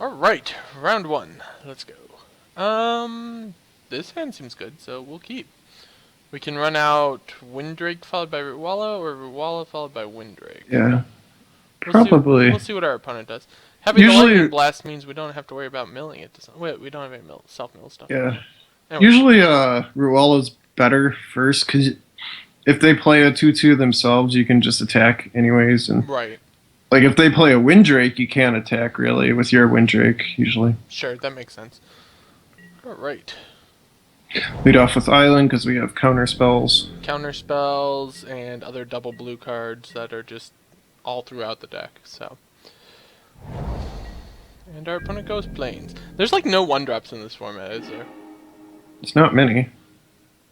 Alright, round one. Let's go. This hand seems good, so we'll keep. We can run out Windrake followed by Rootwalla, or Rootwalla followed by Windrake. Yeah, We'll see. probably. We'll see what our opponent does. Having the Lightning Usually, Blast means we don't have to worry about milling it. Wait, we don't have any self-mill stuff. yeah. Anyways, Usually, Ruella's better first because if they play a 2/2 themselves, you can just attack anyways. And right. like if they play a Windrake, you can't attack really with your Windrake usually. Sure, that makes sense. Alright. Lead off with Island because we have counter spells. Counter spells and other double blue cards that are just all throughout the deck, so. And our opponent goes Plains. There's like no 1-drops in this format, is there? It's not many.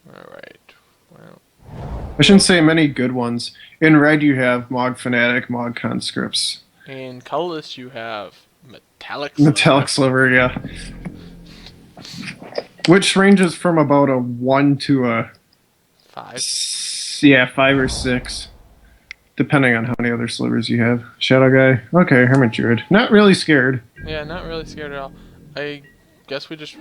Alright. Well. I shouldn't say many good ones. In red, you have Mog Fanatic, Mog Conscripts. In colorless, you have Metallic Sliver. Metallic Sliver, yeah. Which ranges from about a 1 to a 5. 5 or 6. Depending on how many other slivers you have. Shadow Guy. Okay, Hermit Druid. Not really scared. Yeah, not really scared at all. I guess we just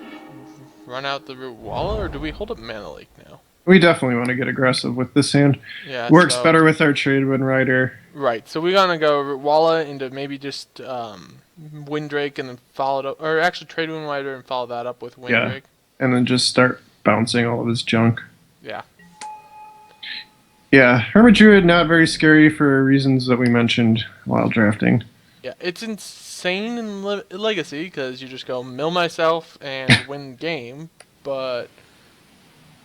run out the root wall, or do we hold up Mana Leak now? We definitely want to get aggressive with this hand. Yeah, Works better with our Tradewind Rider. Right, so we're gonna go root Walla into maybe just Windrake and then follow it up, or actually Tradewind Rider and follow that up with Windrake. Yeah, and then just start bouncing all of his junk. Yeah. Yeah, Hermit Druid not very scary for reasons that we mentioned while drafting. Yeah, it's insane in Legacy because you just go mill myself and win game, but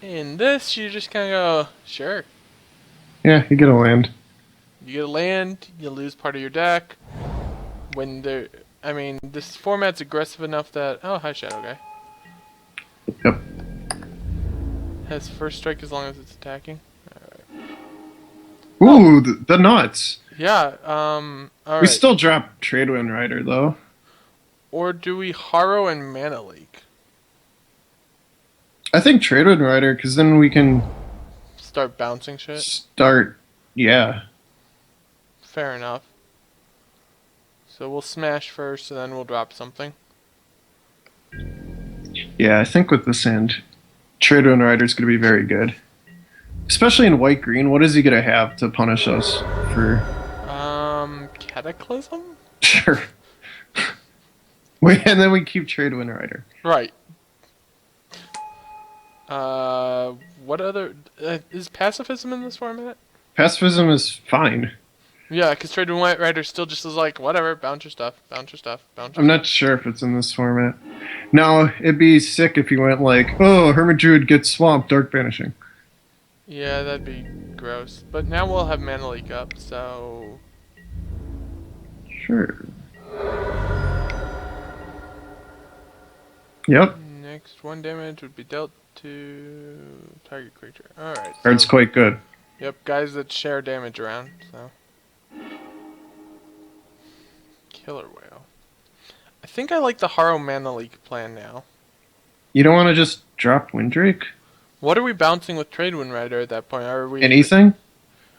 in this you just kind of go, sure. Yeah, you get a land. You get a land, you lose part of your deck. When there, I mean, this format's aggressive enough that hi Shadow Guy. Yep. Has first strike as long as it's attacking. Ooh, the nuts. Yeah, alright. We still drop Tradewind Rider, though. Or do we Harrow and Mana Leak? I think Tradewind Rider, because then we can Start bouncing shit? start, yeah. Fair enough. So we'll smash first, and then we'll drop something. Yeah, I think with this hand, Tradewind Rider is going to be very good. Especially in white-green, what is he going to have to punish us for? Cataclysm? Sure. And then we keep Tradewind Rider. Right. What other... is Pacifism in this format? Pacifism is fine. Yeah, because Tradewind Rider still just is like, whatever, bounce your stuff, bounce your stuff, bounce your I'm not sure if it's in this format. Now, it'd be sick if you went like, oh, Hermit Druid gets swamped, Dark Banishing. Yeah, that'd be gross. But now we'll have Mana Leak up, so... Sure. Yep. Next, 1 damage would be dealt to target creature. Alright. Card's quite good. Yep, guys that share damage around, so... Killer Whale. I think I like the Harrow Mana Leak plan now. You don't want to just drop Windrake? What are we bouncing with Tradewind Rider at that point? Are we Anything?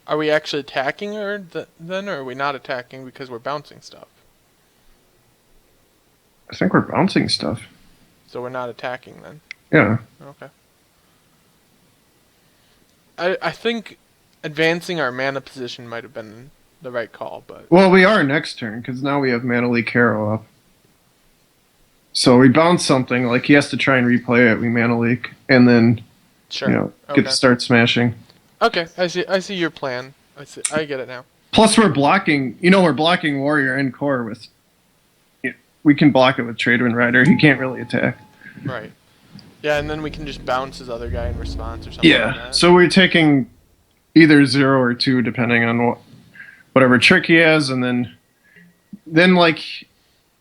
Are we actually attacking her then, or are we not attacking because we're bouncing stuff? I think we're bouncing stuff. So we're not attacking then. Yeah. Okay. I think advancing our mana position might have been the right call, but... Well, we are next turn, because now we have Mana Leak Harrow up. So we bounce something, like he has to try and replay it, we Mana Leak, and then, sure. Get to start smashing. Okay, I see your plan. I get it now. Plus we're blocking, we're blocking Warrior and Core with... We can block it with Tradewind Rider, he can't really attack. Right. Yeah, and then we can just bounce his other guy in response or something like that. So we're taking either 0 or 2, depending on whatever trick he has, and then like,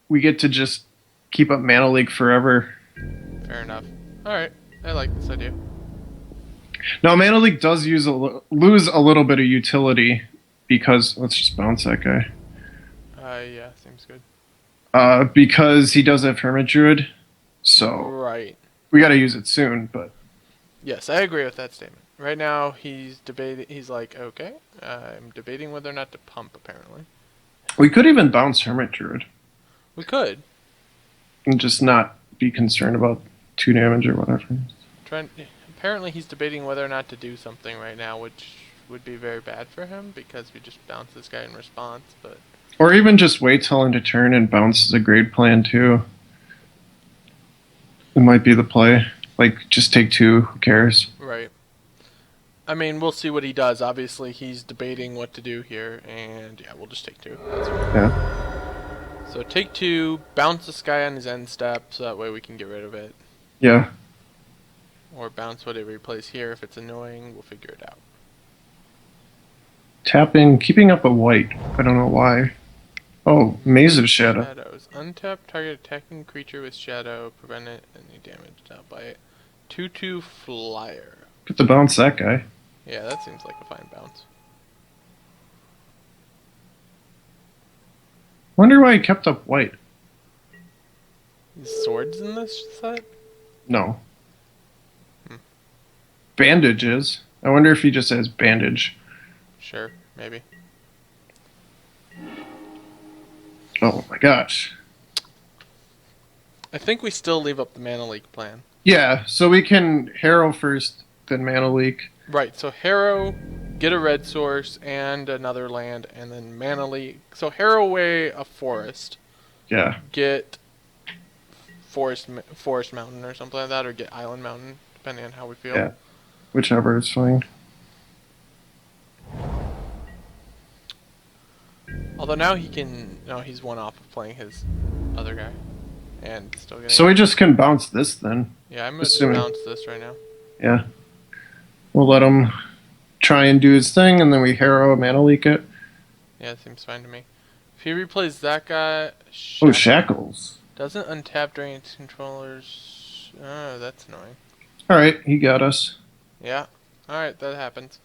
we get to just keep up Mana Leak forever. Fair enough. Alright, I like this idea. Now, Mana Leak does lose a little bit of utility, because, let's just bounce that guy. Yeah, seems good. Because he does have Hermit Druid, so... Right. We gotta use it soon, but... Yes, I agree with that statement. Right now, he's like, okay, I'm debating whether or not to pump, apparently. We could even bounce Hermit Druid. We could. and just not be concerned about 2 damage or whatever. Trying. Apparently, he's debating whether or not to do something right now, which would be very bad for him because we just bounce this guy in response. But Or even just wait till end of turn and bounce is a great plan too. It might be the play. Like, just take 2, who cares? right. I mean, we'll see what he does. Obviously, he's debating what to do here, and yeah, we'll just take 2. That's fine. Yeah. So take 2, bounce this guy on his end step, so that way we can get rid of it. Yeah. Or bounce whatever he plays here. If it's annoying, we'll figure it out. Tapping, keeping up a white. I don't know why. Oh, Maze of Shadow. Shadows. Untap target attacking creature with shadow. Prevent it any damage dealt by it. 2/2 flyer. Get to bounce that guy. Yeah, that seems like a fine bounce. Wonder why he kept up white. Is swords in this set? No. Bandages. I wonder if he just has bandage. Sure, maybe. Oh my gosh. I think we still leave up the mana leak plan. Yeah, so we can Harrow first, then Mana Leak. Right, so Harrow, get a red source and another land, and then mana leak. So Harrow away a forest. Yeah. Get forest mountain or something like that, or get island mountain, depending on how we feel. Yeah. Whichever is fine. Although now he can, no, he's one off of playing his other guy, and still getting. So we just can bounce this then. Yeah, I'm gonna assuming- bounce this right now. Yeah. We'll let him try and do his thing, and then we Harrow Mana Leak it. Yeah, it seems fine to me. If he replays that guy, Oh, Shackles. doesn't untap during its controllers. Oh, that's annoying. Alright, he got us. Yeah. Alright, that happens.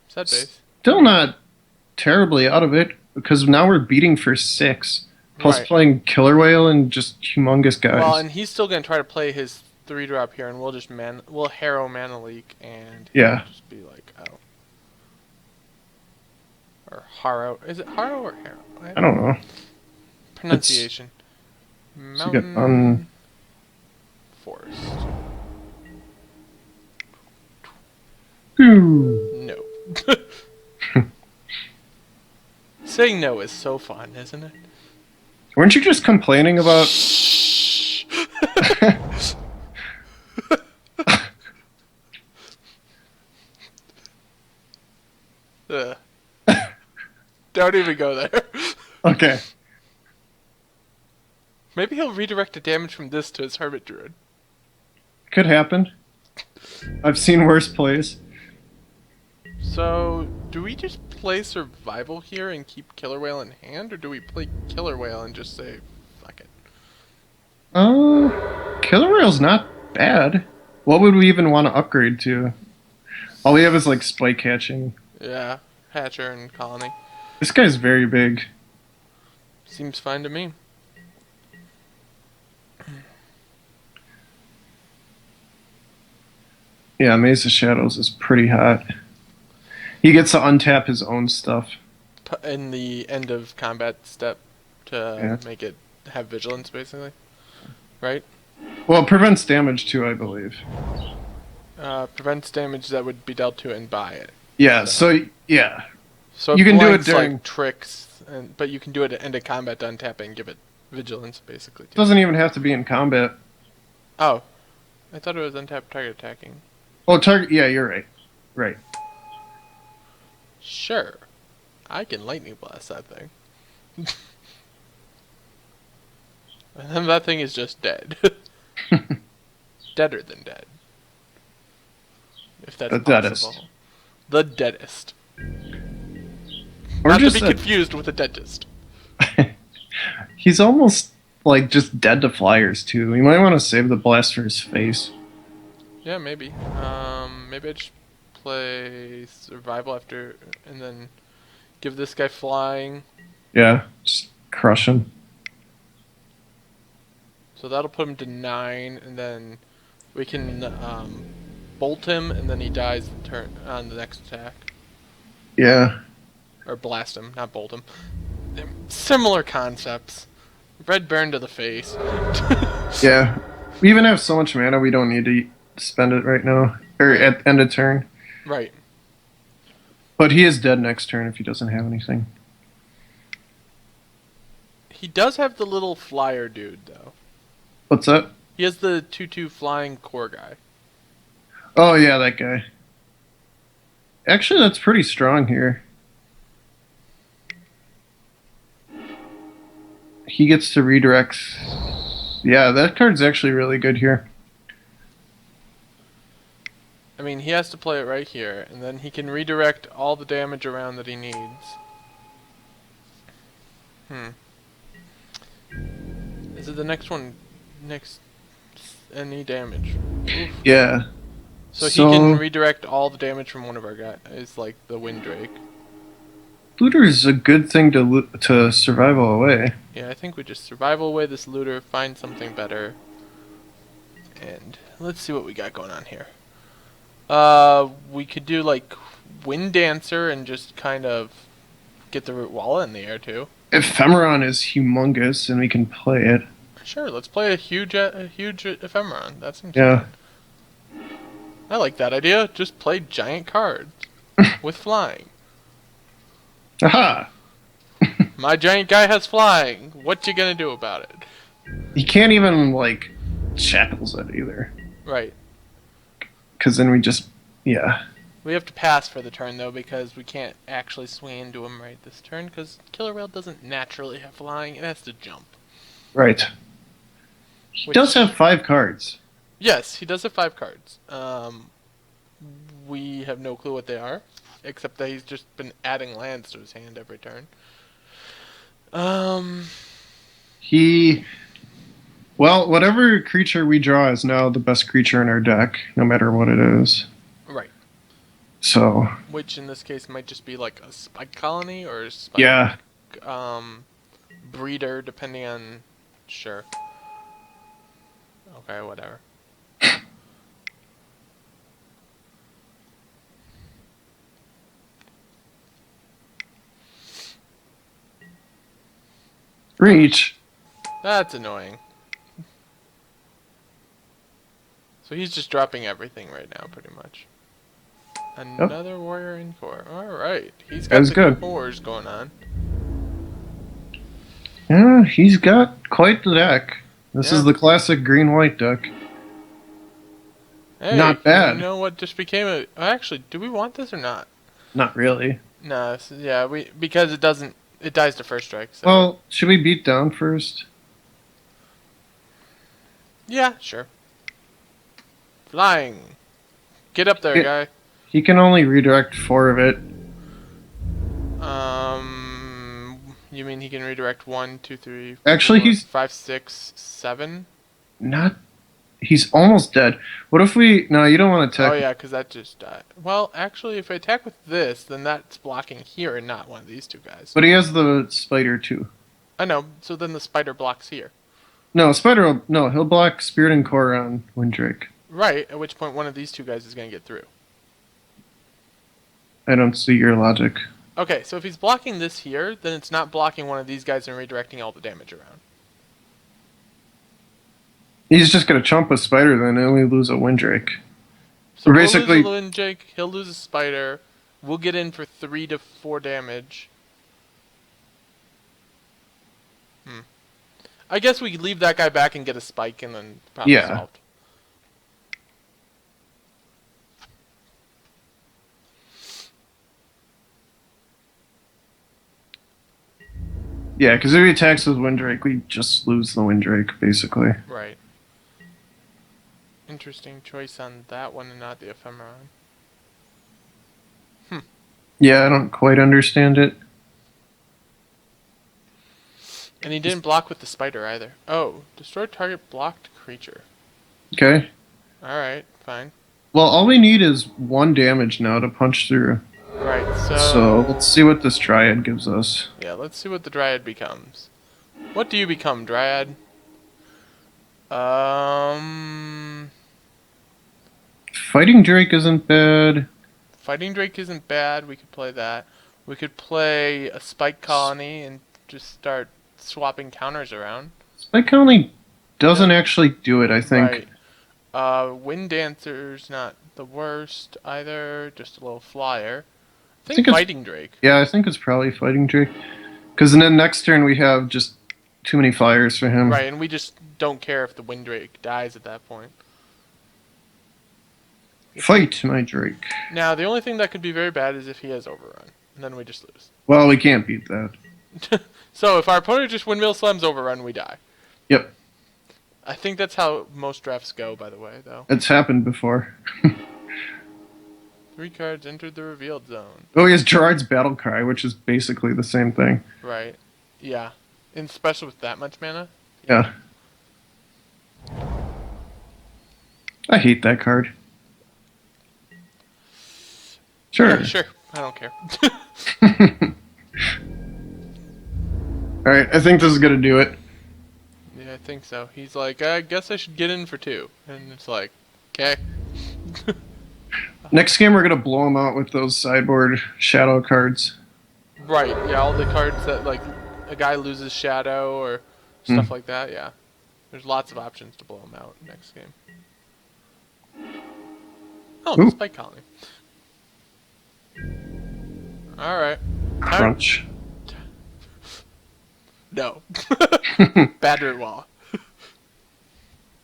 Set base. Still not terribly out of it, because now we're beating for 6. Plus Right. playing Killer Whale and just humongous guys. Well, and he's still gonna try to play his 3-drop here, and we'll just we'll Harrow Mana Leak, and Yeah. he'll just be like, oh. Or Harrow. Is it Harrow or Harrow? I don't know. Pronunciation. So you Mountain got Forest. Ooh. No. Saying no is so fun, isn't it? Weren't you just complaining about? Shh. Ugh. Don't even go there. Okay. Maybe he'll redirect the damage from this to his Hermit Druid. Could happen. I've seen worse plays. So, do we just play Survival here and keep Killer Whale in hand, or do we play Killer Whale and just say, fuck it? Killer Whale's not bad. What would we even want to upgrade to? All we have is like spike catching. Yeah, Hatcher and Colony. This guy's very big. Seems fine to me. Yeah, Maze of Shadows is pretty hot. He gets to untap his own stuff. In the end of combat step to Yeah. make it have vigilance, basically. Right? Well, it prevents damage too, I believe. Prevents damage that would be dealt to and by it. Yeah, so yeah. So You it can do it blanks, during- like tricks, but you can do it at end of combat to untap it and give it vigilance, basically. It Too. doesn't even have to be in combat. Oh, I thought it was untap target attacking. Oh, target. Yeah, you're right. Right. Sure, I can lightning blast that thing. And then that thing is just dead. Deader than dead. If that's The possible. deadest. The deadest. Or Not to just be a- confused with a dentist. He's almost like just dead to flyers too. You might want to save the blast for his face. Yeah, maybe. Maybe I just play survival after, and then give this guy flying. Yeah, just crush him. So that'll put him to 9, and then we can bolt him, and then he dies on the next attack. Yeah. Or blast him, not bolt him. Similar concepts. Red burn to the face. Yeah. We even have so much mana, we don't need to spend it right now. Or Right. at end of turn. Right. But he is dead next turn if he doesn't have anything. He does have the little flyer dude, though. What's that? He has the 2/2 flying core guy. Oh, yeah, that guy. Actually, that's pretty strong here. He gets to redirect. Yeah, that card's actually really good here. I mean, he has to play it right here, and then he can redirect all the damage around that he needs. Is it the next one? Next, any damage? Oof. Yeah. So he can redirect all the damage from one of our guys, like the Windrake. Looter is a good thing to survival away. Yeah, I think we just survival away this looter, find something better, and let's see what we got going on here. We could do like Wind Dancer and just kind of get the Root Wallet in the air too. Ephemeron is humongous, and we can play it. Sure, let's play a huge Ephemeron. That seems Yeah. fun. I like that idea. Just play giant cards with flying. Aha! My giant guy has flying. What you gonna do about it? You can't even, like, shackles it either. Right. Because then we just... Yeah. We have to pass for the turn, though, because we can't actually swing into him right this turn, because Killer Whale doesn't naturally have flying. It has to jump. Right. He does have 5 cards. Yes, he does have 5 cards. We have no clue what they are, except that he's just been adding lands to his hand every turn. Well, whatever creature we draw is now the best creature in our deck, no matter what it is. Right. So... Which in this case might just be like a spike colony or a spike, Yeah. Breeder, depending on... Sure. Okay, whatever. Reach. That's annoying. So he's just dropping everything right now, pretty much. Another Warrior in core. Alright. He's got the good. cores going on. Yeah, he's got quite the deck. This Yeah. is the classic green-white deck. Hey, Not bad. You know what just became a... Actually, do we want this or not? Not really. No, yeah, because it doesn't... It dies to first strike, so... Well, should we beat down first? Yeah, sure. Flying. Get up there, guy. He can only redirect 4 of it. You mean he can redirect 1, 2, 3, Actually, 4, he's 5, 6, 7? not... He's almost dead. What if we... No, you don't want to attack... Oh yeah, because that just died. Well, actually, if I attack with this, then that's blocking here and not one of these two guys. But he has the spider, too. I know, so then the spider blocks here. No, spider... No, he'll block Spirit and Core on Windrake. Right, at which point one of these two guys is going to get through. I don't see your logic. Okay, so if he's blocking this here, then it's not blocking one of these guys and redirecting all the damage around. He's just going to chump a spider then and we lose a Windrake. So We're we'll basically... lose a Windrake, he'll lose a spider, we'll get in for 3 to 4 damage. I guess we could leave that guy back and get a spike and then problem solved. Yeah, because if he attacks with Windrake, we just lose the Windrake, basically. Right. Interesting choice on that one and not the Ephemeron. Yeah, I don't quite understand it. And he didn't block with the spider either. Oh, destroy target blocked creature. Okay. Alright, fine. Well, all we need is 1 damage now to punch through. Right, So let's see what this Dryad gives us. yeah, let's see what the Dryad becomes. What do you become, Dryad? Fighting Drake isn't bad. Fighting Drake isn't bad. We could play that. We could play a Spike Colony and just start swapping counters around. Spike only doesn't actually do it, I think. Right. Wind Dancer's not the worst either. Just a little flyer. I think it's Fighting Drake. Yeah, I think it's probably Fighting Drake. Because then next turn we have just too many flyers for him. Right, and we just don't care if the Wind Drake dies at that point. Fight, my Drake. Now, the only thing that could be very bad is if he has Overrun. And then we just lose. Well, we can't beat that. So, if our opponent just Windmill Slams Overrun, we die. Yep. I think that's how most drafts go, by the way, though. It's happened before. 3 cards entered the revealed zone. Oh, he has Gerard's Battle Cry, which is basically the same thing. Right. Yeah. And especially with that much mana. Yeah. I hate that card. Sure. Yeah, sure. I don't care. Alright, I think this is going to do it. Yeah, I think so. He's like, I guess I should get in for 2. And it's like, okay. Next game, we're going to blow him out with those sideboard shadow cards. Right, yeah, all the cards that, like, a guy loses shadow or stuff like that, yeah. There's lots of options to blow him out next game. Oh, the Spike Colony. Alright. Crunch. No. Bad root wall.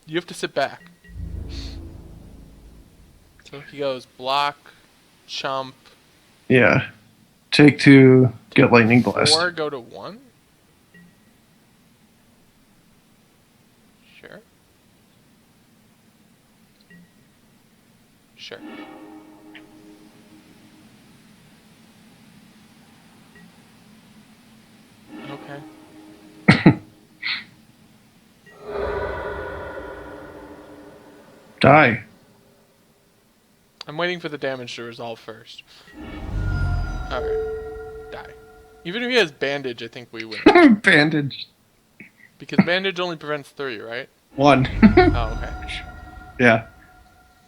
You have to sit back. So he goes block, chump. Yeah. Take 2, get Lightning Blast. 4, go to 1? Sure. Sure. Okay. Die. I'm waiting for the damage to resolve first. Alright. Die. Even if he has bandage, I think we win. Bandage. Because bandage only prevents 3, right? 1. Oh, okay. Yeah.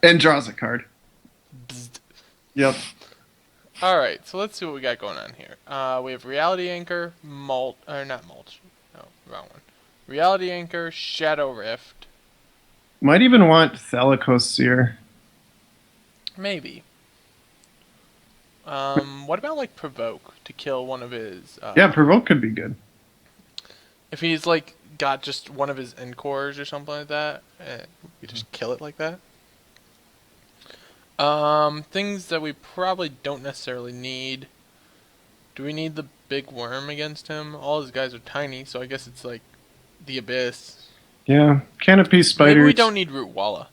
And draws a card. Bzzzt. Yep. Alright, so let's see what we got going on here. We have Reality Anchor, not Mulch. No, wrong one. Reality Anchor, Shadow Rift. Might even want Thalicos Seer. Maybe. What about, like, Provoke to kill one of his... Yeah, Provoke could be good. If he's, like, got just one of his Encores or something like that, you just kill it like that. Things that we probably don't necessarily need. Do we need the big worm against him? All his guys are tiny, so I guess it's like the Abyss. Yeah, Canopy Spiders. Maybe we don't need Root Walla.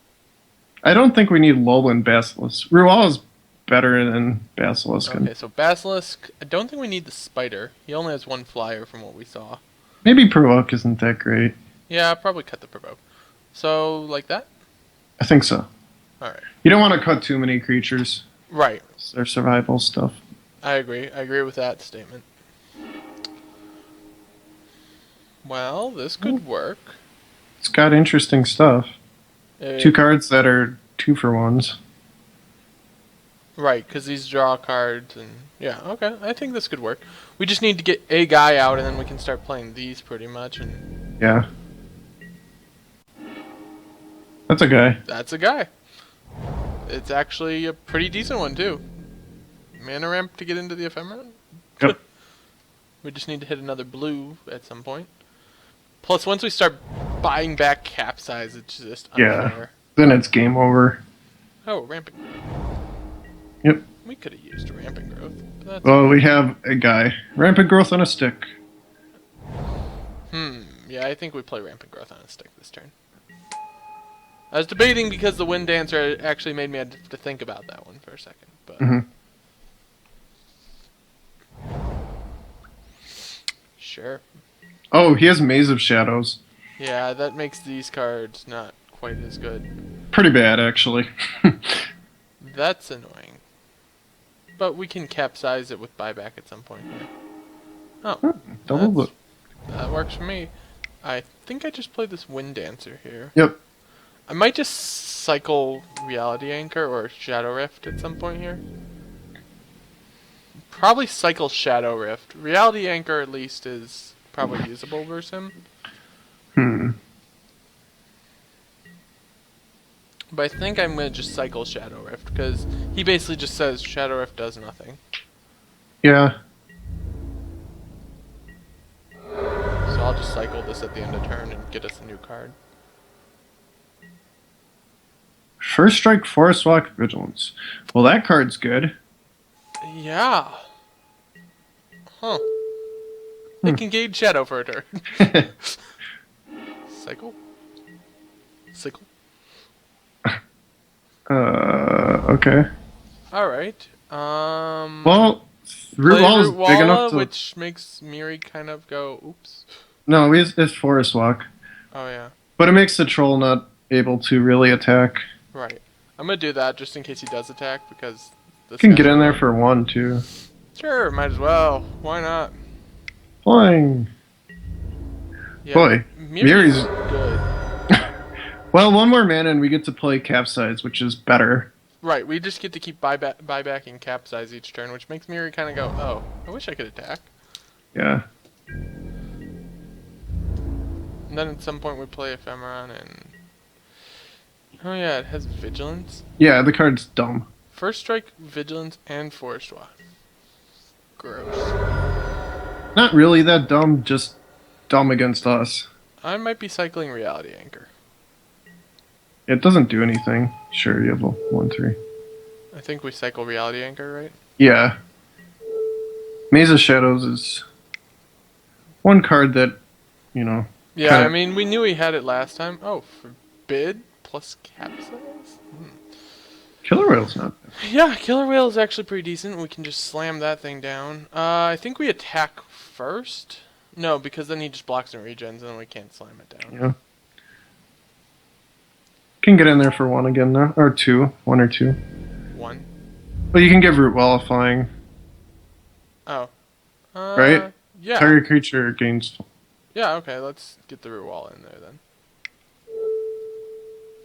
I don't think we need Lowland Basilisk. Ruala's better than Basilisk. Okay, so Basilisk, I don't think we need the Spider. He only has 1 flyer from what we saw. Maybe Provoke isn't that great. Yeah, I'll probably cut the Provoke. So, like that? I think so. Alright. You don't want to cut too many creatures. Right. It's their survival stuff. I agree. I agree with that statement. Well, this could work. It's got interesting stuff. 2 cards that are 2-for-1s. Right, because these draw cards and... Yeah, okay. I think this could work. We just need to get a guy out and then we can start playing these pretty much. And Yeah. That's a guy. that's a guy. It's actually a pretty decent one, too. Mana ramp to get into the Ephemeron? Yep. We just need to hit another blue at some point. Plus, once we start buying back Capsize, it's just unfair. Yeah. Then it's game over. Oh, Ramping. Yep. We could have used Ramping Growth. But that's Well, we have a guy. Rampant Growth on a stick. Yeah, I think we play Rampant Growth on a stick this turn. I was debating because the Wind Dancer actually made me have to think about that one for a second. But Sure. Oh, he has Maze of Shadows. Yeah, that makes these cards not quite as good. Pretty bad, actually. That's annoying. But we can capsize it with buyback at some point here. Oh, Double look. that works for me. I think I just played this Wind Dancer here. Yep. I might just cycle Reality Anchor or Shadow Rift at some point here. Probably cycle Shadow Rift. Reality Anchor at least is probably usable versus him. Hmm. But I think I'm going to just cycle Shadow Rift, because he basically just says Shadow Rift does nothing. Yeah. So I'll just cycle this at the end of turn and get us a new card. First strike, Forest Walk, Vigilance. Well, that card's good. Yeah. Huh. It can gauge Shadow for a turn. Cycle? Cycle? Okay. Alright. Well, Root play Wall is Root big enough Walla, to... which makes Miri kind of go, oops. No, it's Forest Walk. Oh, yeah. But it makes the troll not able to really attack. Right. I'm gonna do that just in case he does attack, because this Can guy's get in there around. for 1, too. Sure, might as well. Why not? Flying. Yeah, Boy, Miri's Miri's... good. Well, 1 more mana and we get to play Capsize, which is better. Right, we just get to keep buyback and capsize each turn, which makes Miri kind of go, oh, I wish I could attack. Yeah. And then at some point we play Ephemeron and... Oh yeah, it has Vigilance. Yeah, the card's dumb. First strike, Vigilance, and Forest Walk. Gross. Not really that dumb, just dumb against us. I might be cycling Reality Anchor. It doesn't do anything. Sure, you have a 1/3. I think we cycle Reality Anchor, right? Yeah. Maze of Shadows is one card that, you know... Yeah, kinda- I mean, we knew he had it last time. Oh, Forbid plus Capsize? Killer Whale's not bad. Yeah, Killer Whale is actually pretty decent. We can just slam that thing down. I think we attack first. No, because then he just blocks and regens, and then we can't slam it down. Yeah. Can get in there for 1 again now. Or 2. 1 or 2. 1. But you can give Root Wall a flying. Oh. Right? Yeah. Target creature gains... Yeah, okay, let's get the root wall in there then.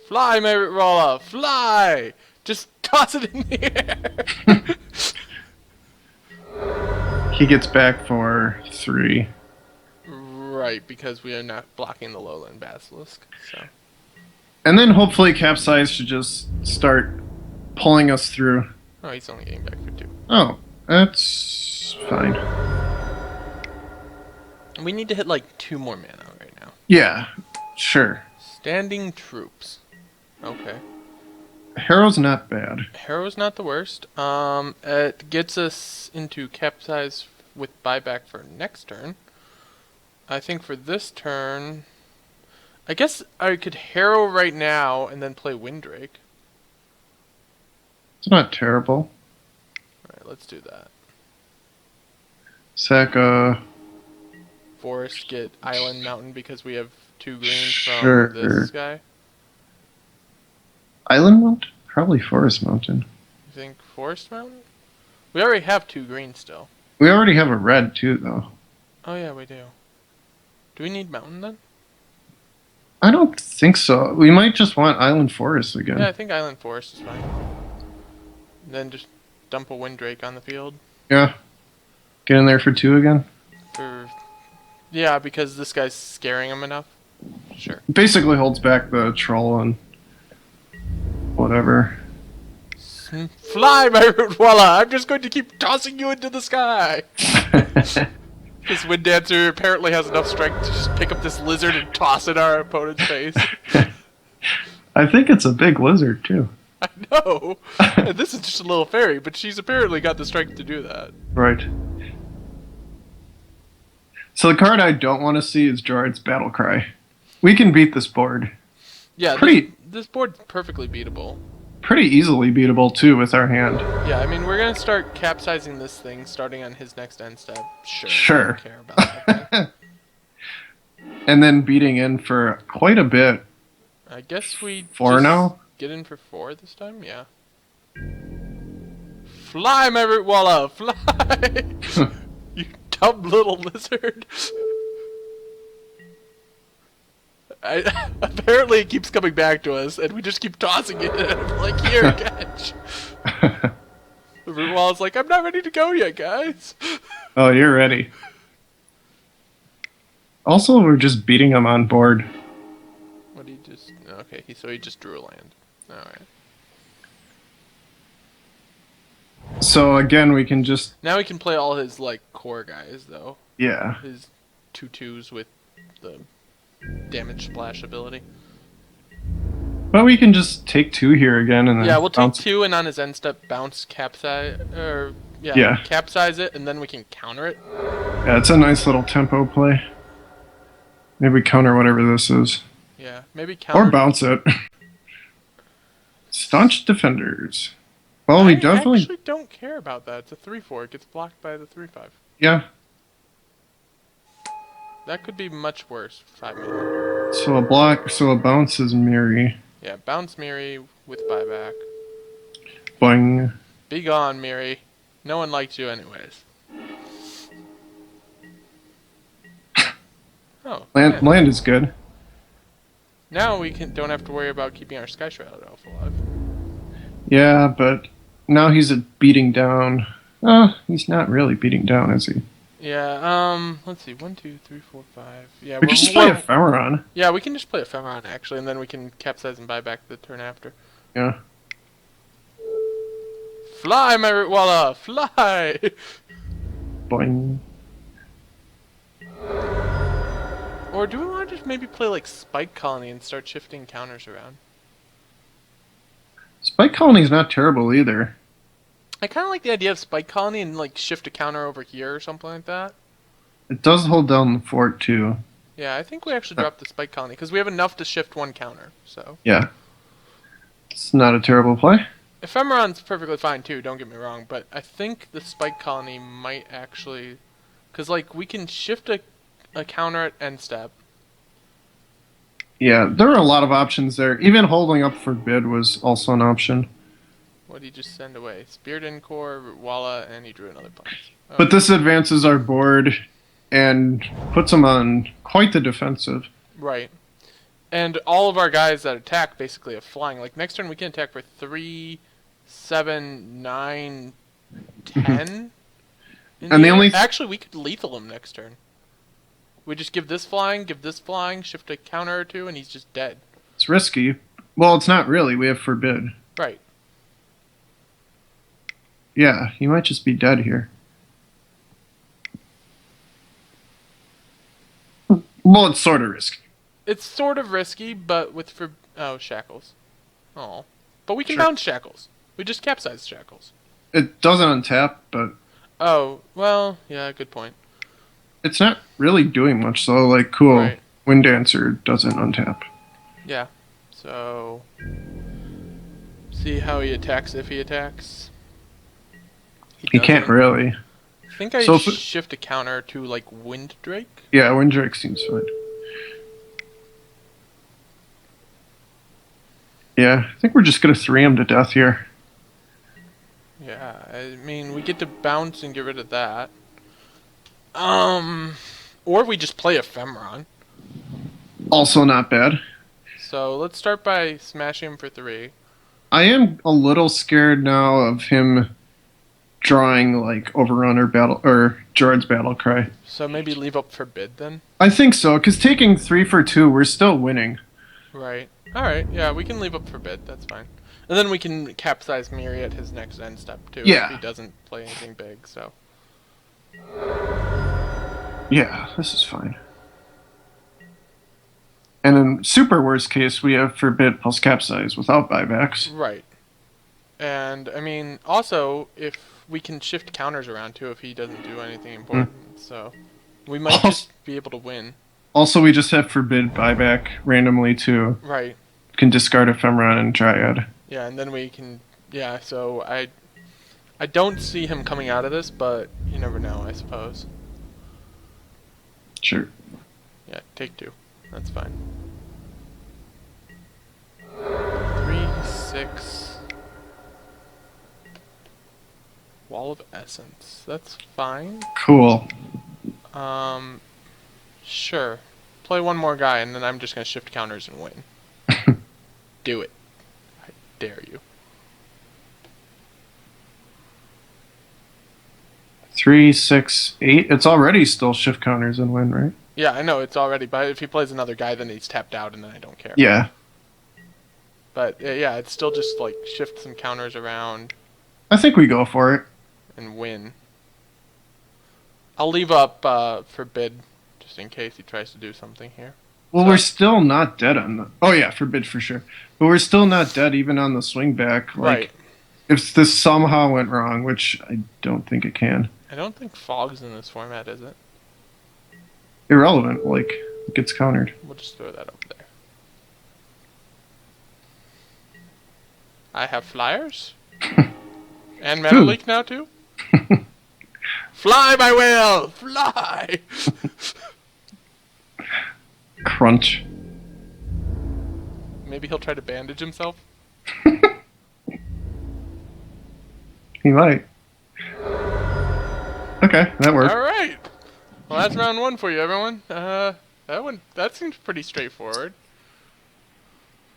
Fly, my root wall, fly! Just toss it in the air! He gets back for 3. Right, because we are not blocking the lowland basilisk, so... And then hopefully Capsize should just start pulling us through. Oh, he's only getting back for 2. Oh, that's fine. We need to hit like 2 more mana right now. Yeah, sure. Standing troops. Okay. Harrow's not bad. Harrow's not the worst. It gets us into Capsize with buyback for next turn. I think for this turn... I guess I could Harrow right now and then play Windrake. It's not terrible. Alright, let's do that. Sack, Forest, get Island Mountain because we have 2 greens from Sure. this guy. Island Mountain? Probably Forest Mountain. You think Forest Mountain? We already have 2 greens still. We already have a red, too, though. Oh yeah, we do. Do we need Mountain then? I don't think so. We might just want Island Forest again. Yeah, I think Island Forest is fine. Then just dump a Windrake on the field. Yeah. Get in there for 2 again. Yeah, because this guy's scaring him enough. Sure. Basically holds back the troll and whatever. Fly, my root walla! I'm just going to keep tossing you into the sky! This Wind Dancer apparently has enough strength to just pick up this lizard and toss it in our opponent's face. I think it's a big lizard, too. I know! And this is just a little fairy, but she's apparently got the strength to do that. Right. So the card I don't want to see is Gerard's Battle Cry. We can beat this board. Yeah, this board's perfectly beatable. Pretty easily beatable, too, with our hand. Yeah, I mean, we're gonna start capsizing this thing starting on his next end step. Sure. Sure. I don't care about that thing. And then beating in for quite a bit. I guess we 4 just now? get in for 4 this time? Yeah. Fly, my root walla! Fly! You dumb little lizard! Apparently it keeps coming back to us, and we just keep tossing it, and I'm like, here, catch! The root walla's like, I'm not ready to go yet, guys! Oh, you're ready. Also, we're just beating him on board. What he just... Okay, so he just drew a land. Alright. So again, we can just Now he can play all his, like, core guys, though. yeah. His 2/2s with the damage splash ability. But we can just take 2 here again and then Yeah, we'll take bounce. 2 and on his end step bounce capsize... Or, Yeah. capsize it, and then we can counter it. Yeah, it's a nice little tempo play. Maybe we counter whatever this is. Yeah, maybe counter... Or bounce it. Staunch defenders. Well, we I definitely... actually don't care about that. It's a 3/4. It gets blocked by the 3/5. Yeah. That could be much worse. 5 mana. So a bounce is Miri. Yeah, bounce Miri with buyback. Boing. Be gone, Miri. No one likes you anyways. Oh, yeah. Land is good. Now we don't have to worry about keeping our Sky Shroud Elf alive. Yeah, but now he's beating down. He's not really beating down, is he? Yeah, let's see. 1, 2, 3, 4, 5. Yeah, We can just play Ephemeron. Yeah, we can just play Ephemeron, actually, and then we can capsize and buy back the turn after. Yeah. Fly, my Rootwalla! Fly! Boing. Or do we want to just maybe play, like, Spike Colony and start shifting counters around? Spike Colony's not terrible either. I kind of like the idea of Spike Colony and, like, shift a counter over here or something like that. It does hold down the fort too. Yeah, I think we actually drop the Spike Colony, because we have enough to shift one counter, so... Yeah. It's not a terrible play. Ephemeron's perfectly fine, too, don't get me wrong, but I think the Spike Colony might actually... Because, like, we can shift a counter at end step. Yeah, there are a lot of options there. Even holding up for bid was also an option. What did he just send away? Spirit Encore, Walla, and he drew another punch. Oh. But this advances our board and puts them on quite the defensive. Right. And all of our guys that attack basically have flying. Like, next turn we can attack for 3, 7, 9, 10. And the only... Actually, we could lethal him next turn. We just give this flying, shift a counter or two, and he's just dead. It's risky. Well, it's not really. We have forbid. Right. Yeah, he might just be dead here. Well, it's sort of risky. It's sort of risky, but with oh, Shackles. Oh. But we can Sure. bounce Shackles. We just capsize Shackles. It doesn't untap, but Oh, well, yeah, good point. it's not really doing much, so, like, cool. Right. Wind Dancer doesn't untap. Yeah. So... See how he attacks if he attacks. He can't doesn't. really. I think I So shift a counter to, like, Wind Drake. Yeah, Wind Drake seems fine. Yeah, I think we're just gonna 3 him to death here. Yeah, I mean, we get to bounce and get rid of that. Or we just play Ephemeron. Also not bad. So let's start by smashing him for 3. I am a little scared now of him drawing like Overrun or Jord's Battle Cry. So maybe leave up Forbid then? I think so, because taking 3 for 2, we're still winning. Right. Alright, yeah, we can leave up Forbid, that's fine. And then we can capsize Miri at his next end step too, Yeah. if he doesn't play anything big, so. Yeah, this is fine. And in super worst case, we have Forbid plus Capsize without buybacks. Right. And, I mean, also, if we can shift counters around too if he doesn't do anything important, so. We might just be able to win. Also, we just have Forbid buyback randomly too. Right. Can discard Ephemeron and Dryad. Yeah, and then we can, yeah, so I don't see him coming out of this, but you never know, I suppose. Sure. Yeah, take 2. That's fine. 3, 6. Wall of Essence. That's fine. Cool. Sure. Play one more guy, and then I'm just gonna shift counters and win. Do it. I dare you. 3, 6, 8. It's already still shift counters and win, right? Yeah, I know it's already. But if he plays another guy, then he's tapped out, and then I don't care. Yeah. But yeah, it's still just like shift some counters around I think we go for it. and win. I'll leave up forbid just in case he tries to do something here. Well, So, we're still not dead on the. Oh yeah, forbid for sure. But we're still not dead even on the swing back. right. Like, if this somehow went wrong, which I don't think it can. I don't think fog's in this format, is it? Irrelevant. Like, it gets countered. We'll just throw that over there. I have flyers and mana Ooh. leak now too. Fly, my whale, fly! Crunch. Maybe he'll try to bandage himself. He might. Okay, that worked. All right. Well, that's round one for you, everyone. That seems pretty straightforward.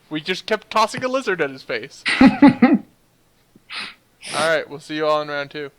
We just kept tossing a lizard at his face. All right, we'll see you all in round two.